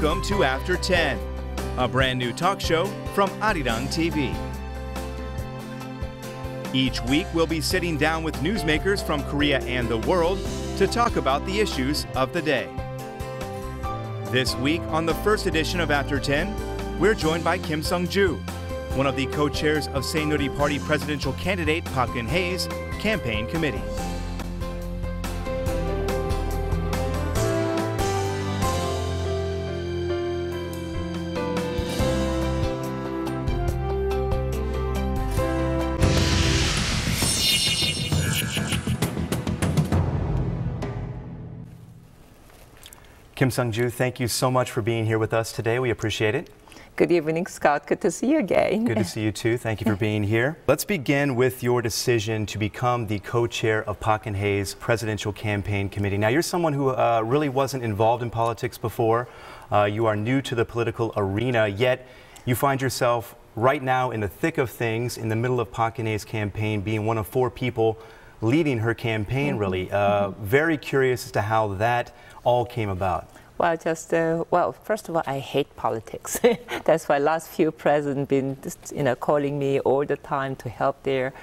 Welcome to After 10, a brand new talk show from Arirang TV. Each week, we'll be sitting down with newsmakers from Korea and the world to talk about the issues of the day. This week, on the first edition of After 10, we're joined by Kim Sung-joo, one of the co-chairs of Saenuri Party presidential candidate 박근혜의 campaign committee. Kim Sung-joo, thank you so much for being here with us today. We appreciate it. Good evening, Scott. Good to see you again. Good to see you too. Thank you for being here. Let's begin with your decision to become the co-chair of 박근혜의 presidential campaign committee. Now, you're someone who really wasn't involved in politics before. You are new to the political arena, yet you find yourself right now in the thick of things, in the middle of 박근혜의 campaign, being one of 4 people leading her campaign, really. Very curious as to how that all came about. Well, well, first of all, I hate politics. That's why last few presidents been, calling me all the time to help their,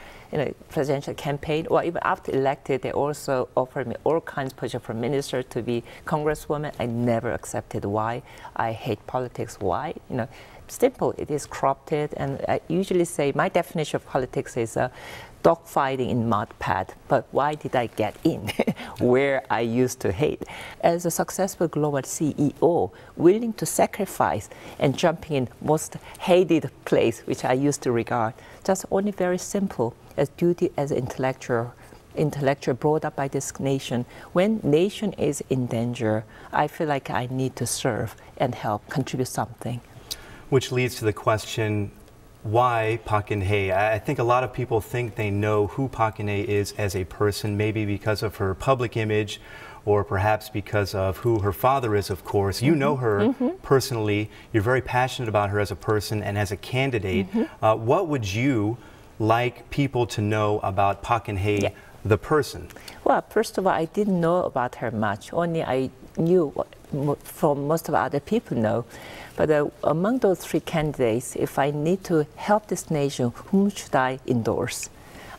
presidential campaign. Or even after elected, they also offered me all kinds of positions, from minister to be congresswoman. I never accepted. Why? I hate politics. Why? Simple. It is corrupted, and I usually say my definition of politics is dogfighting in mud pad. But why did I get in where I used to hate? As a successful global CEO, willing to sacrifice and jumping in most hated place, which I used to regard, just only very simple as duty as an intellectual brought up by this nation. When nation is in danger, I feel like I need to serve and help contribute something. Which leads to the question, why 박근혜? I think a lot of people think they know who 박근혜 is as a person, maybe because of her public image, or perhaps because of who her father is, of course. You know her personally. You're very passionate about her as a person and as a candidate. What would you like people to know about 박근혜, the person? Well, first of all, I didn't know about her much. Only I knew from most of other people know. But among those 3 candidates, if I need to help this nation, whom should I endorse?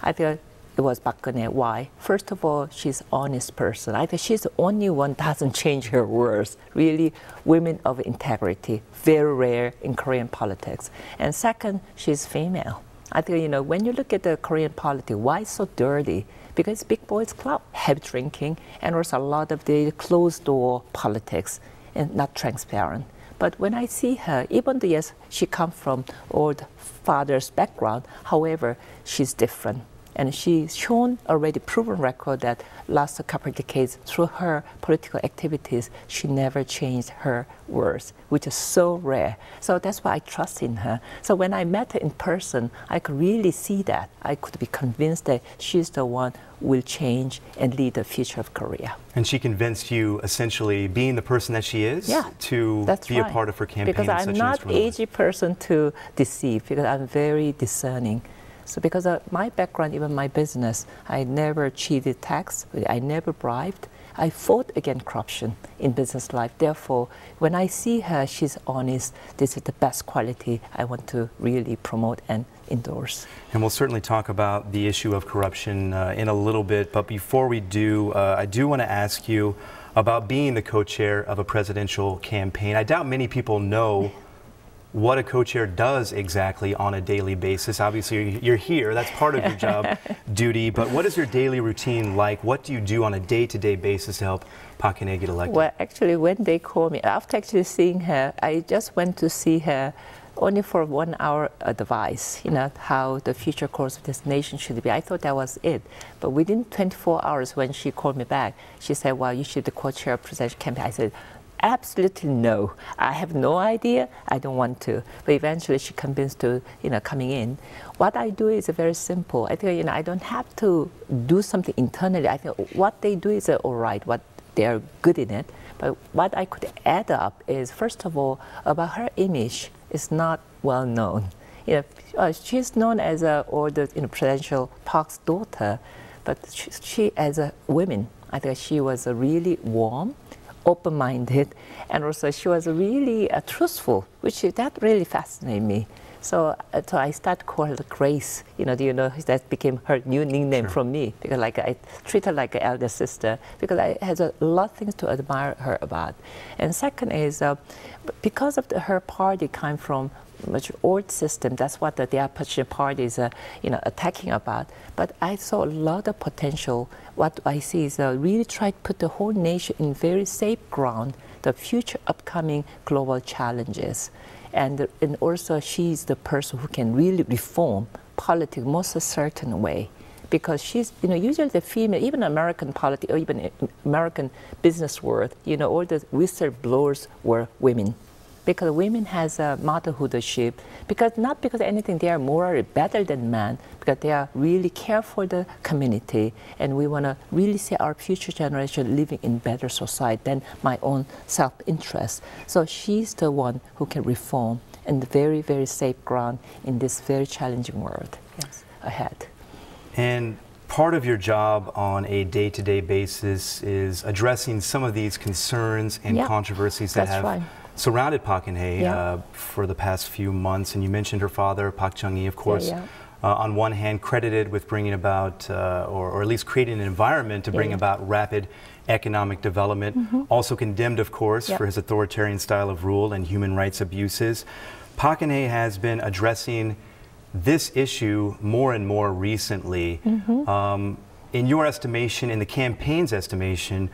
I feel it was Bakune. Why? First of all, she's an honest person. I think she's the only one that doesn't change her words. Really, women of integrity, very rare in Korean politics. And second, she's female. I think, when you look at the Korean politics, why it's so dirty? Because big boys club, heavy drinking, and also a lot of the closed-door politics, and not transparent. But when I see her, even though, yes, she comes from old father's background, however, she's different. And she's shown already proven record that last couple of decades, through her political activities, she never changed her words, which is so rare. So that's why I trust in her. So when I met her in person, I could really see that. I could be convinced that she's the one who will change and lead the future of Korea. And she convinced you, essentially, being the person that she is, to be a part of her campaign. Because I'm not an easy person to deceive, because I'm very discerning. So because of my background, even my business, I never cheated tax, I never bribed. I fought against corruption in business life. Therefore, when I see her, she's honest. This is the best quality I want to really promote and endorse. And we'll certainly talk about the issue of corruption in a little bit. But before we do, I do want to ask you about being the co-chair of a presidential campaign. I doubt many people know what a co-chair does exactly on a daily basis. Obviously, you're here. That's part of your job duty. But what is your daily routine like? What do you do on a day-to-day basis to help Bakune get elected? Well, actually, when they call me, after actually seeing her, I just went to see her only for 1 hour advice, how the future course of this nation should be. I thought that was it. But within 24 hours, when she called me back, she said, well, you should be the co-chair of presidential campaign. I said, absolutely no. I have no idea. I don't want to. But eventually she convinced to, coming in. What I do is very simple. I think, I don't have to do something internally. I think what they do is all right, what they're good in it. But what I could add up is, first of all, about her image is not well known. She's known as the Presidential Park's daughter, but she as a woman, I think she was really warm, open-minded, and also she was really truthful, which that really fascinated me. So I started calling her Grace. That became her new nickname from me, because I treat her like an elder sister, because I had a lot of things to admire her about. And second is because of her party came from much old system. That's what the opposition party is, attacking about. But I saw a lot of potential. What I see is really try to put the whole nation in very safe ground, the future upcoming global challenges. And also she's the person who can really reform politics most a certain way. Because she's, usually the female, even American politics, or even American business world, all the whistleblowers were women. Because women has a motherhoodship, not because anything they are morally better than men, because they are really care for the community, and we want to really see our future generation living in better society than my own self-interest. So she's the one who can reform in the very, very safe ground in this very challenging world ahead. And part of your job on a day-to-day basis is addressing some of these concerns and controversies that have surrounded Park Geun-hye for the past few months. And you mentioned her father, Park Chung-hee, of course, on one hand credited with bringing about, or at least creating an environment to bring about rapid economic development, also condemned, of course, for his authoritarian style of rule and human rights abuses. Park Geun-hye has been addressing this issue more and more recently. In your estimation, in the campaign's estimation,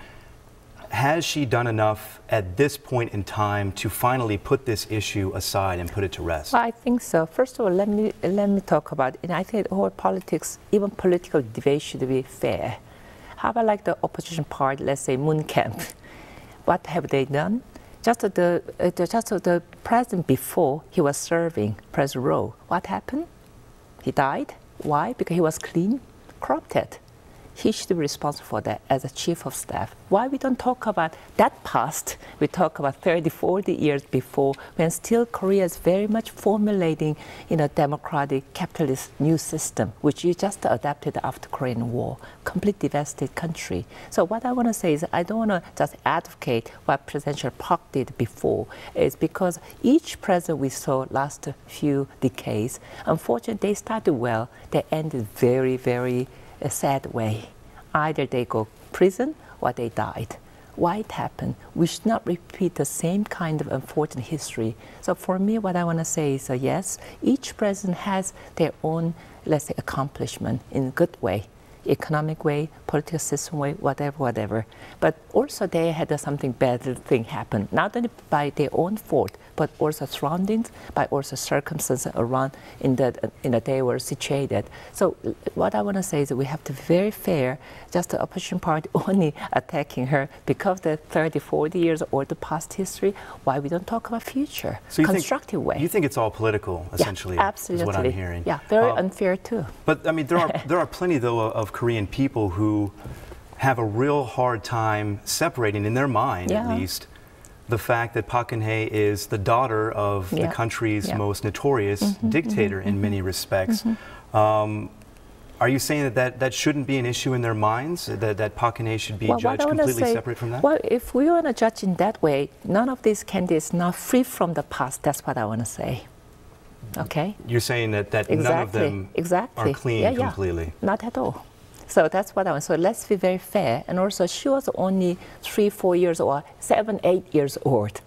has she done enough at this point in time to finally put this issue aside and put it to rest? Well, I think so. First of all, let me talk about, and I think all politics, even political debate, should be fair. How about the opposition party, let's say Moon Camp? What have they done? Just the president before he was serving, President Roh, what happened? He died. Why? Because he was clean, corrupted. He should be responsible for that as a chief of staff. Why we don't talk about that past? We talk about 30, 40 years before, when still Korea is very much formulating, democratic, capitalist new system, which you just adapted after Korean War. Complete devastated country. So what I want to say is, I don't want to just advocate what President Park did before. It's because each president we saw last few decades, unfortunately, they started well, they ended very, very a sad way. Either they go prison or they died. Why it happened? We should not repeat the same kind of unfortunate history. So for me, what I want to say is, yes, each president has their own, let's say, accomplishment in a good way, economic way, political system way, whatever. But also they had something better thing happen, not only by their own fault, but also surroundings, by also circumstances around in the they were situated. So what I want to say is that we have to be very fair. Just the opposition party only attacking her because the 30, 40 years or the past history. Why we don't talk about future? So constructive way. You think it's all political, essentially? Yeah, absolutely. Is what I'm hearing. Yeah, very unfair too. But I mean, there are plenty though of Korean people who have a real hard time separating in their mind, at least, the fact that Park Geun-hye is the daughter of the country's most notorious dictator in many respects. Are you saying that shouldn't be an issue in their minds, that Park Geun-hye should be judged completely separate from that? Well, if we want to judge in that way, none of these candidates are now free from the past. That's what I want to say. Okay? You're saying that none of them are clean completely? Not at all. So that's what I want. So let's be very fair. And also, she was only 3, 4 years or 7, 8 years old.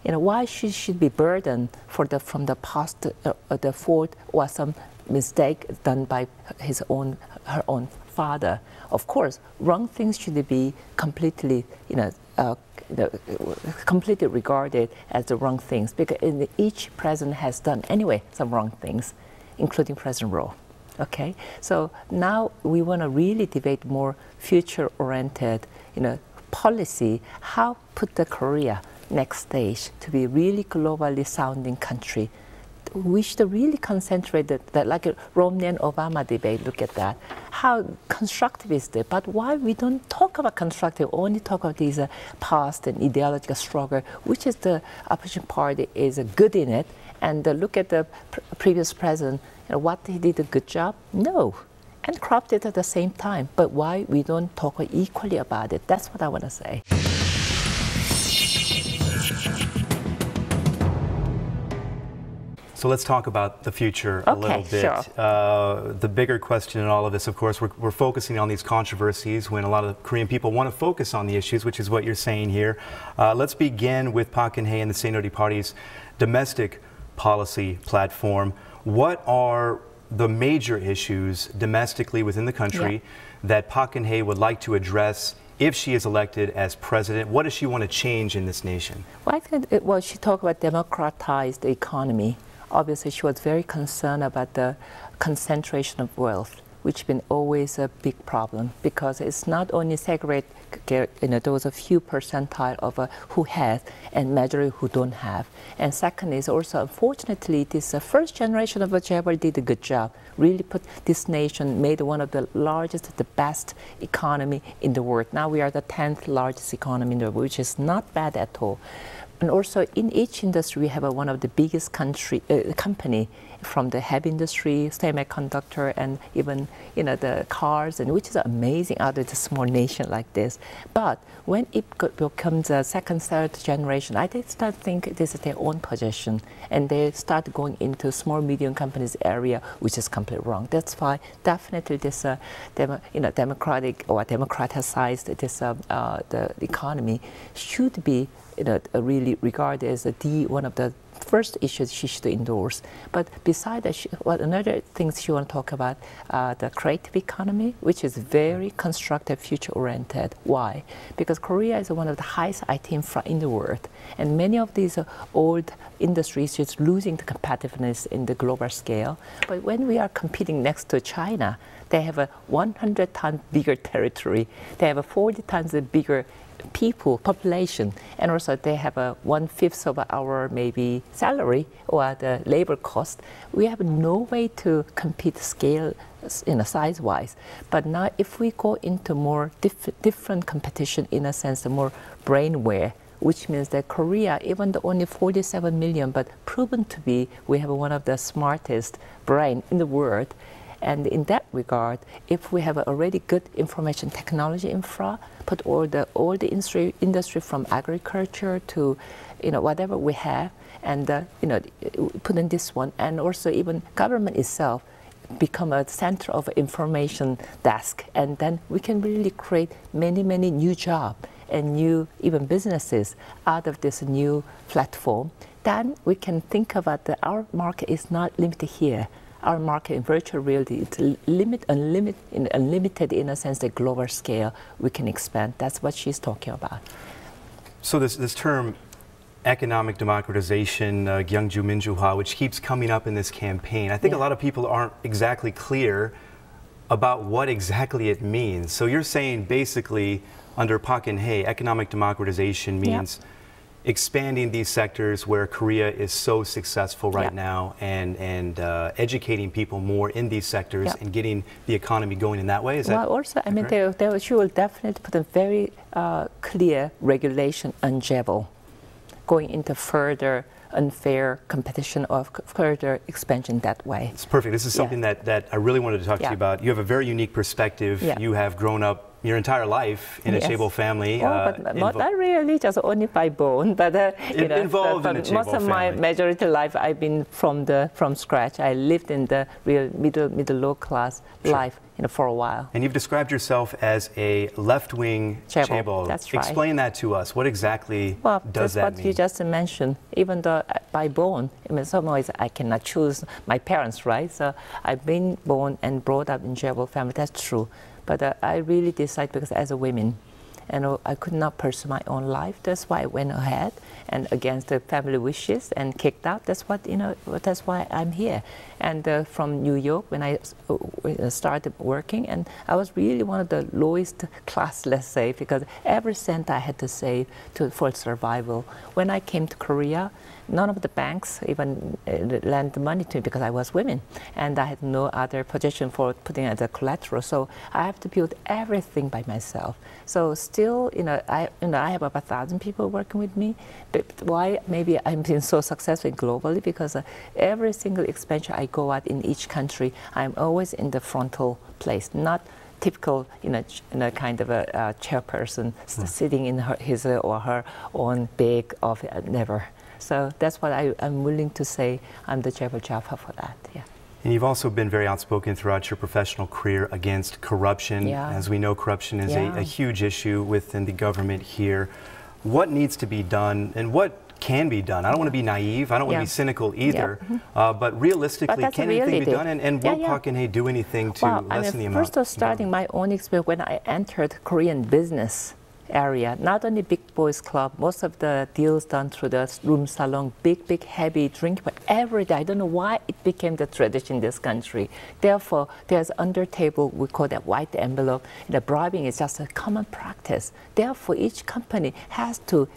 Why she should be burdened from the past, the fault or some mistake done by her own father? Of course, wrong things should be completely, completely regarded as the wrong things, because each president has done anyway some wrong things, including President Roh. Okay, so now we want to really debate more future-oriented, policy. How put the Korea next stage to be really globally sounding country? We should really concentrate that like a Romney and Obama debate. Look at that. How constructive is it? But why we don't talk about constructive? Only talk about these past and ideological struggle, which is the opposition party is good in it. And look at the previous president. What he did a good job? No. And cropped it at the same time. But why we don't talk equally about it? That's what I want to say. So let's talk about the future a little bit. Sure. The bigger question in all of this, of course, we're focusing on these controversies when a lot of Korean people want to focus on the issues, which is what you're saying here. Let's begin with Park Geun-hye and the Saenuri Party's domestic policy platform. What are the major issues domestically within the country that Park Geun-hye would like to address if she is elected as president? What does she want to change in this nation? Well, I think she talked about democratize the economy. Obviously, she was very concerned about the concentration of wealth, which has been always a big problem because it's not only segregate those a few percentile of who has and majority who don't have. And second is also, unfortunately, this first generation of Jaeol did a good job. Really put this nation, made one of the largest, the best economy in the world. Now we are the 10th largest economy in the world, which is not bad at all. And also in each industry, we have one of the biggest company from the heavy industry, semiconductor, and even the cars, and which is amazing out of a small nation like this. But when it becomes a second, third generation, I start think this is their own possession, and they start going into small, medium companies area, which is completely wrong. That's why definitely this democratic or democratized this the economy should be really regarded as one of the first issues she should endorse. But besides that, another thing she want to talk about, the creative economy, which is very constructive, future-oriented. Why? Because Korea is one of the highest IT infra in the world, and many of these old industries is losing the competitiveness in the global scale. But when we are competing next to China, they have a 100 times bigger territory. They have a 40 times bigger population, and also they have a 1/5 of our maybe salary or the labor cost. We have no way to compete scale size-wise. But now if we go into more different competition, in a sense, more brainware, which means that Korea, even though only 47 million, but proven to be, we have one of the smartest brain in the world. And in that regard, if we have already good information technology infra, put all the industry from agriculture to whatever we have, and put in this one, and also even government itself become a center of information desk, and then we can really create many new jobs and new even businesses out of this new platform. Then we can think about that our market is not limited here. Our market in virtual reality is unlimited in a sense, the global scale we can expand. That's what she's talking about. So this term, economic democratization, Gyeongju Minjuha, which keeps coming up in this campaign, I think a lot of people aren't exactly clear about what exactly it means. So you're saying basically under Park Geun-hye, economic democratization means expanding these sectors where Korea is so successful right now, and educating people more in these sectors and getting the economy going in that way? Is that also, I mean, she will definitely put a very clear regulation on Jaeol, going into further unfair competition of further expansion that way. It's perfect. This is something that I really wanted to talk to you about. You have a very unique perspective. You have grown up your entire life in a chaebol family. But not really, just only by bone. But involved in a chaebol most of my majority life, I've been from scratch. I lived in the real middle low class life for a while. And you've described yourself as a left-wing chaebol. That's right. Explain that to us. What exactly does that mean? That's what you just mentioned. Even though by born, in some ways I cannot choose my parents, right? So I've been born and brought up in chaebol family. That's true. But I really decided, because as a woman, and I could not pursue my own life. That's why I went ahead and against the family wishes and kicked out. That's what that's why I'm here. And from New York, when I started working, and I was really one of the lowest class, let's say, because every cent I had to save for survival. When I came to Korea, none of the banks even lent money to me because I was women, and I had no other position for putting as a collateral. So I have to build everything by myself. So still, I have about 1,000 people working with me. But why maybe I'm being so successful globally? Because every single expansion I go out in each country, I'm always in the frontal place, not typical, kind of a chairperson sitting in his or her own big office. Never. So that's what I'm willing to say. I'm the Jabba for that. Yeah. And you've also been very outspoken throughout your professional career against corruption. Yeah. As we know, corruption is a huge issue within the government here. What needs to be done and what can be done? I don't want to be naive. I don't want to be cynical either. But realistically, can anything be done? And will Park Geun-hye do anything to lessen the amount? First of starting my own experience, when I entered Korean business area, not only big boys club, most of the deals done through the room salon, big, heavy drink, but every day, I don't know why it became the tradition in this country. Therefore, there's under table, we call that white envelope. The bribing is just a common practice. Therefore, each company has to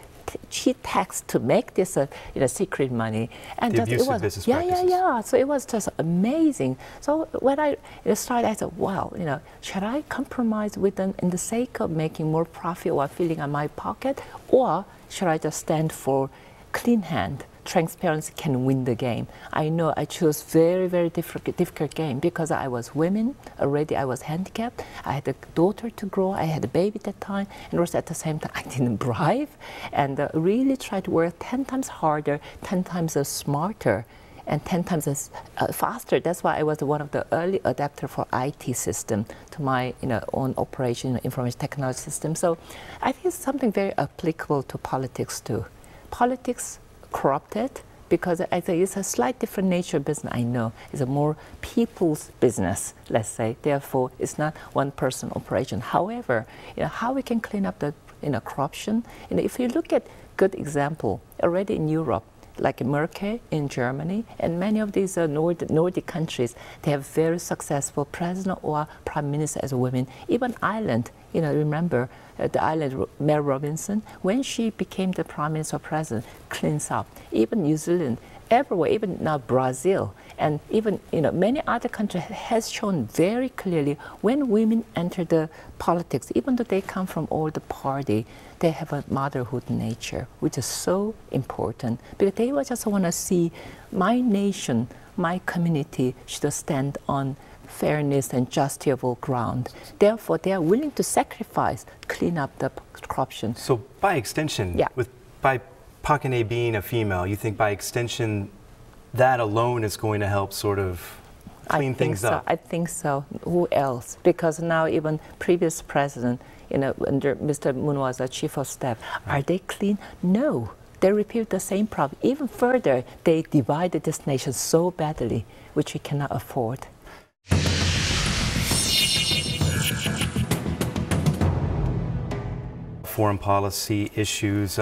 cheat tax to make this secret money, and the abusive business practices. So it was just amazing. So when I started, I said, "Wow, should I compromise with them in the sake of making more profit while filling on my pocket, or should I just stand for clean hand? Transparency can win the game." I know I chose very difficult game because I was women already. I was handicapped. I had a daughter to grow. I had a baby at that time, and also at the same time I didn't bribe, and really tried to work 10 times harder, 10 times smarter, and 10 times faster. That's why I was one of the early adapter for IT system to my own operation information technology system. So I think it's something very applicable to politics too. Politics corrupted because I think it's a slight different nature of business. I know it's a more people's business, let's say. Therefore, it's not one person operation. However, how we can clean up the corruption. If you look at good example already in Europe, like Merkel in Germany, and many of these Nordic countries, they have very successful president or prime minister as women. Even Ireland, remember the island, Mary Robinson, when she became the prime minister or president, cleans up. Even New Zealand, everywhere, even now Brazil, and even many other countries has shown very clearly when women enter the politics, even though they come from all the party, they have a motherhood nature, which is so important because they just want to see my nation, my community should stand on fairness and justiciable ground. Therefore, they are willing to sacrifice, clean up the corruption. So by extension, by Park Geun-hye being a female, you think by extension that alone is going to help sort of clean things up? I think so. Who else? Because now even previous president, under Mr. Moon was a chief of staff, are they clean? No. They repeat the same problem. Even further, they divided this nation so badly, which we cannot afford. Foreign policy issues,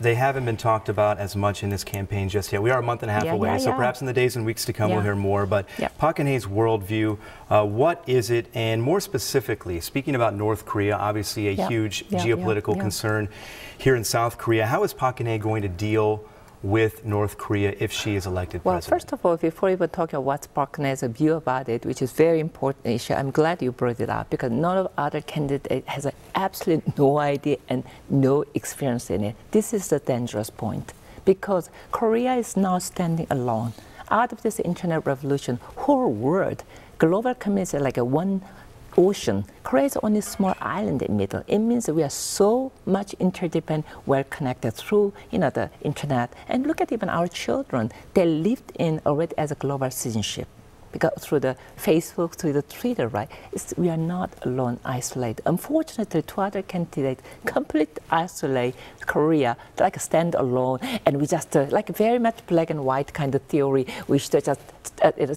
they haven't been talked about as much in this campaign just yet. We are a month and a half away, so perhaps in the days and weeks to come we'll hear more. But Park Geun-hye's worldview, what is it? And more specifically, speaking about North Korea, obviously a huge geopolitical concern here in South Korea, how is Park Geun-hye going to deal with North Korea if she is elected president? Well, first of all, before even talking about what Park Geun-hye's view about it, which is very important issue, I'm glad you brought it up because none of other candidate has absolutely no idea and no experience in it. This is the dangerous point because Korea is now standing alone. Out of this internet revolution, whole world, global community is like a one ocean. Korea is only a small island in the middle. It means that we are so much interdependent, well connected through the internet. And look at even our children. They lived in already as a global citizenship. Because through the Facebook, through the Twitter, right? We are not alone, isolated. Unfortunately, two other candidates completely isolate Korea, like stand alone, and we just like very much black and white kind of theory. We should just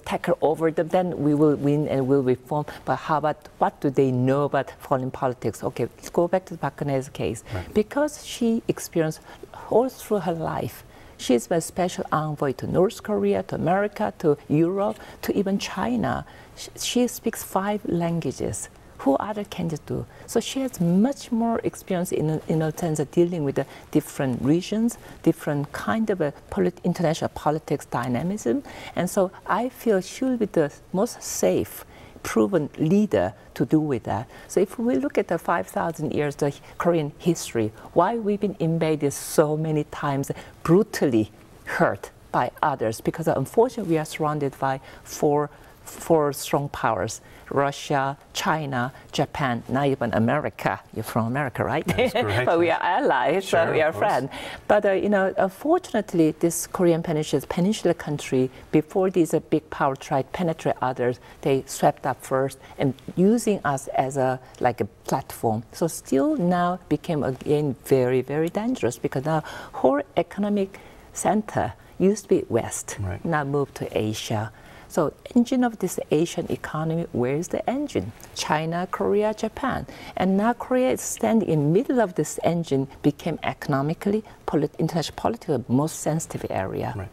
tackle over them, then we will win and will reform. But how about what do they know about foreign politics? Okay, let's go back to Park Geun-hye's case. Right. Because she experienced all through her life, she's a special envoy to North Korea, to America, to Europe, to even China. She speaks 5 languages. Who other candidates do? So she has much more experience in a sense of dealing with the different regions, different kind of international politics dynamism. And so I feel she will be the most safe, proven leader to do with that. So if we look at the 5,000 years of Korean history, why we've been invaded so many times, brutally hurt by others, because unfortunately we are surrounded by 4 four strong powers: Russia, China, Japan, not even America. You're from America, right? That's correct. But we are allies, Sure, so we are friends. But unfortunately, this Korean peninsula country, before these big power tried to penetrate others, they swept up first and using us as a platform. So still now became again very, very dangerous, because now whole economic center used to be West, right, now moved to Asia. So engine of this Asian economy, where is the engine? China, Korea, Japan. And now Korea is standing in the middle of this engine, became economically, international politically, most sensitive area. Right.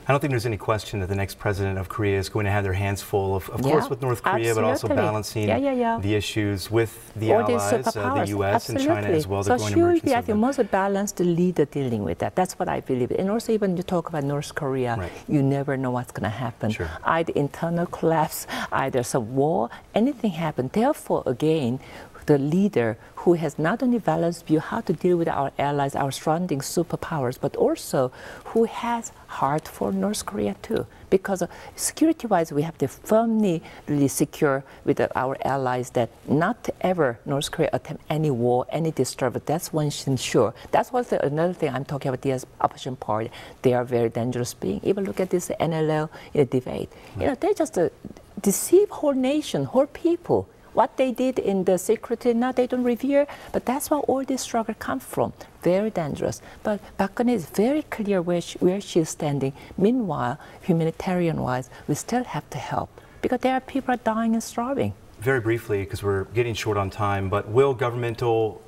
I don't think there's any question that the next president of Korea is going to have their hands full, of course, with North Korea, but also balancing the issues with the allies, the U.S. and China as well. So she will be, I think, most balanced leader dealing with that. That's what I believe. And also, even you talk about North Korea, right, you never know what's going to happen. Sure. Either internal collapse, either some war, anything happen. Therefore, again, the leader who has not only balanced view how to deal with our allies, our surrounding superpowers, but also who has heart for North Korea too. Because security-wise, we have to firmly really secure with our allies that not ever North Korea attempt any war, any disturbance. That's one thing sure. That's also another thing I'm talking about the opposition party. They are very dangerous being. Even look at this NLL debate. Right. They just deceive whole nation, whole people. What they did in the secret, now they don't revere, but that's where all this struggle comes from. Very dangerous. But Bakune is very clear where she is standing. Meanwhile, humanitarian-wise, we still have to help, because there are people dying and starving. Very briefly, because we're getting short on time, but will government level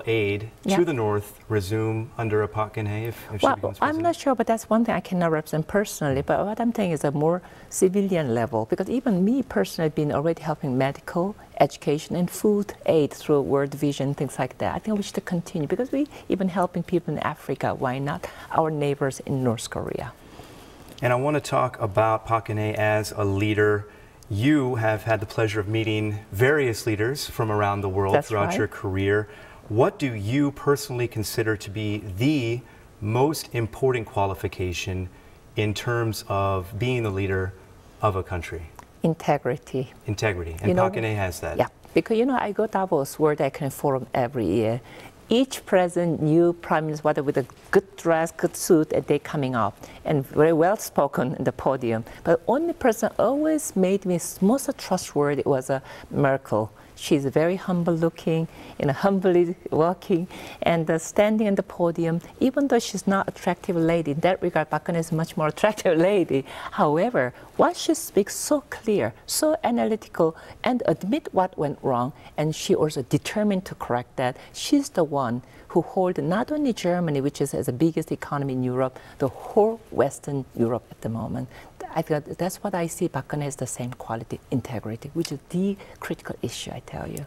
aid to the North resume under Park Geun-hye if she becomes president? I'm not sure, but that's one thing I cannot represent personally. But what I'm saying is a more civilian level, because even me personally have been already helping medical, education, and food aid through World Vision, things like that. I think we should continue, because we even helping people in Africa. Why not our neighbors in North Korea? And I want to talk about Park Geun-hye as a leader. You have had the pleasure of meeting various leaders from around the world throughout your career. What do you personally consider to be the most important qualification in terms of being the leader of a country? Integrity. Integrity. And Park Geun-hye has that. Yeah, because I go Davos World Economic Forum every year. Each president, new prime minister, whether with a good dress, good suit, and they coming up and very well spoken in the podium. But only person always made me most trustworthy was Merkel. She's very humble looking, humbly walking, and standing in the podium. Even though she's not attractive lady, in that regard, Park Geun-hye is a much more attractive lady. However, what she speaks so clear, so analytical, and admit what went wrong, and she also determined to correct that. She's the one who holds not only Germany, which is the biggest economy in Europe, the whole Western Europe at the moment. I think that's what I see. Park Geun-hye has the same quality, integrity, which is the critical issue, I tell you.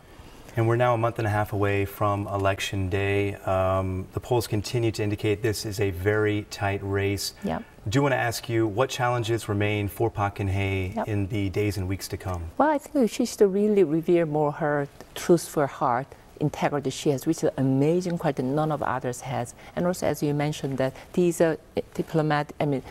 And we're now a month and a half away from Election Day. The polls continue to indicate this is a very tight race. Yep. I do want to ask you, what challenges remain for Park Geun-hye in the days and weeks to come? Well, I think she should really revere more her truthful heart, integrity she has, which is an amazing quality none of others has. And also, as you mentioned, that these are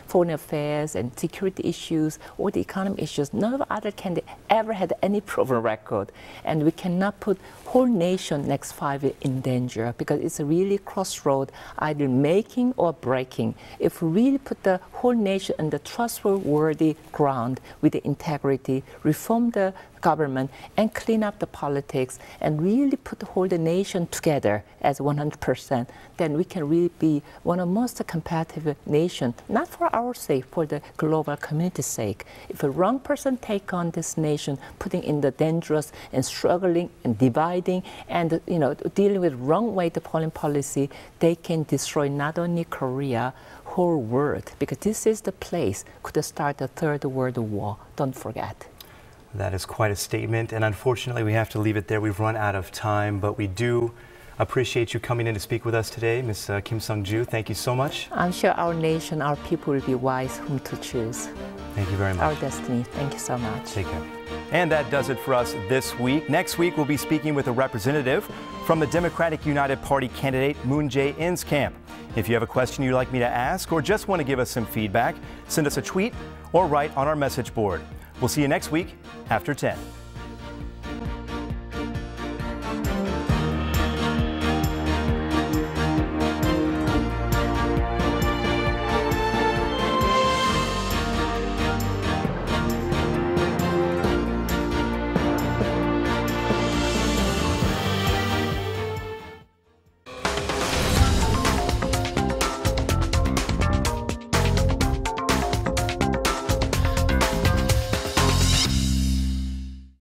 foreign affairs and security issues, or the economic issues, none of other candidates ever had any proven record. And we cannot put whole nation next 5 years in danger, because it's a really crossroad, either making or breaking. If we really put the whole nation on the trustworthy ground with the integrity, reform the government and clean up the politics and really hold the nation together as 100%, then we can really be one of the most competitive nations, not for our sake, for the global community's sake. If a wrong person take on this nation, putting in the dangerous and struggling and dividing and dealing with wrong way the foreign policy, they can destroy not only Korea, whole world, because this is the place could start the Third World War. Don't forget. That is quite a statement, and unfortunately we have to leave it there. We've run out of time, but we do appreciate you coming in to speak with us today. Ms. Kim Sung-joo, thank you so much. I'm sure our nation, our people will be wise whom to choose. Thank you very much. Our destiny. Thank you so much. Take care. And that does it for us this week. Next week, we'll be speaking with a representative from the Democratic United Party candidate Moon Jae-in's camp. If you have a question you'd like me to ask or just want to give us some feedback, send us a tweet or write on our message board. We'll see you next week after 10.